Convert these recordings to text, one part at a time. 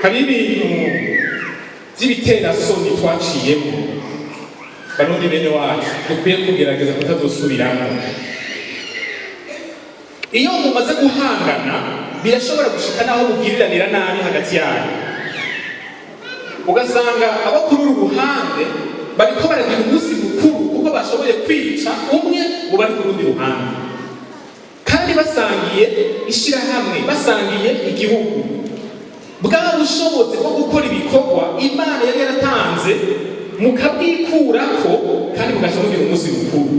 hari ibintu by'ibiterasoni twaciyemo barundi bene wacu dukwiye kugerageza kutazosubiramo. Iyo mumaze guhangana birashobora gushika naho mugiriranira nabi hagati yanyu, ugasanga abo kuri uru ruhande bariko baragira umunsi mukuru kuko bashoboye kwica umwe mu bari ku rundi ruhande, kandi basangiye ishirahamwe, basangiye igihugu. Bwa bushobozi bwo gukora ibikorwa Imana yari yaratanze mukabwikurako kandi mugaca mugira umunsi mukuru.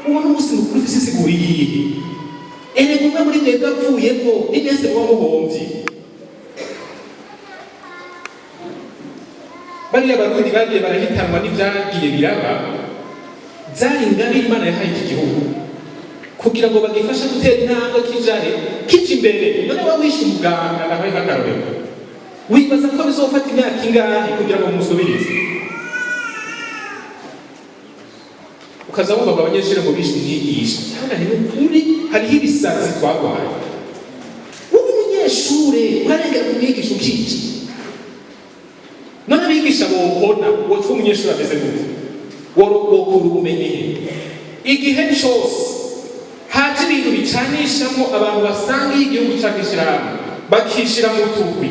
Uwo n'umunsi mukuru ufise isiguro yihe? Erega umwe muri mwebwe apfuyeko ni mwese muba muhomvye. Bariya barundi bagiye barahitanwa n'ivyagiye biraba, zari ingabire Imana yahaye iki gihugu kugira ngo bagifashe gutera intambwe kija imbere. None wowe wishe umuganga nabaye nk'akarorero, wibaza ko bizofata imyaka ingahe kugira ngo musubirize? Ukaza wumva ngo abanyeshuri ngo bishe umwigisha, kandi ni ukuri hariho ibisazi twagwaye. Wowe umunyeshure urarenga ku mwigisha ukica, none abigisha bohona woca umunyeshuri ameze gute? Wokura ubumenyi he? Igihe cose haje ibintu bicanishamo abantu basangiye igihugu canke ishirahamwe bakishira mu tugwi,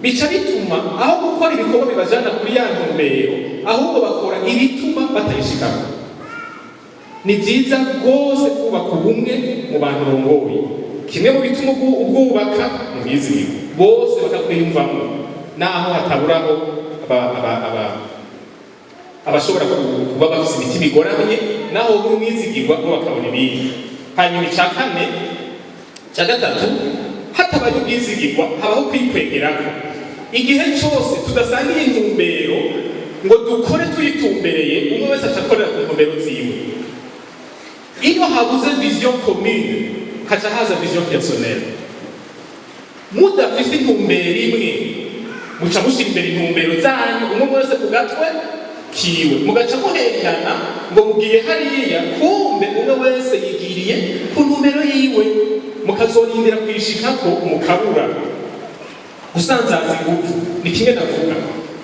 bica bituma aho gukora ibikorwa bibajana kuri ya ntumbero ahubwo bakora ibituma batayishikako. Ni vyiza rwose kubaka ubumwe mu bantu rongoye. Kimwe mu bituma ubwubaka mu bizigiro bose bakakwiyumvamo, naho hataburaho abashobora kuba bafise imitima igoramye, naho buri umwizigirwa bo bakabona ibindi. Hanyuma ica kane ca gatatu, hatabaye ubwizigirwa habaho kwikwegerako. Igihe cose tudasangiye intumbero ngo dukore tuyitumbereye, umwe wese acakorera ku ntumbero ziwe. Iyo habuze vision commune haca haza vision personnelle. Mudafise intumbero imwe muca mushira imbere intumbero zanyu, umwe wese ku gatwe kiwe, mugaca muhendana ngo mugiye hariya, kumbe umwe wese yigiriye ku ntumbero yiwe, mukazorindira kwishikako mukabura. Gusanzaza ingufu ni kimwe navuga.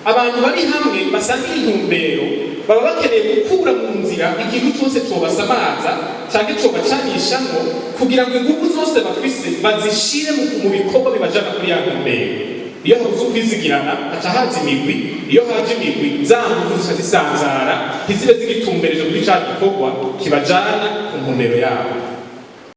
Abantu bari hamwe basangiye intumbero baba bakeneye gukura mu nzira ikintu cyose cobasamaza canke cobacanishamwo kugira ngo ingufu zose bafise bazishire mu bikorwa bibajana kuri ya ntumbero. Iyo habuze ukwizigirana haca haza imigwi, iyo haje imigwi za ngufu zica zisanzara ntizibe zigitumbereje kuri ca gikorwa kibajana ku ntumbero yabo.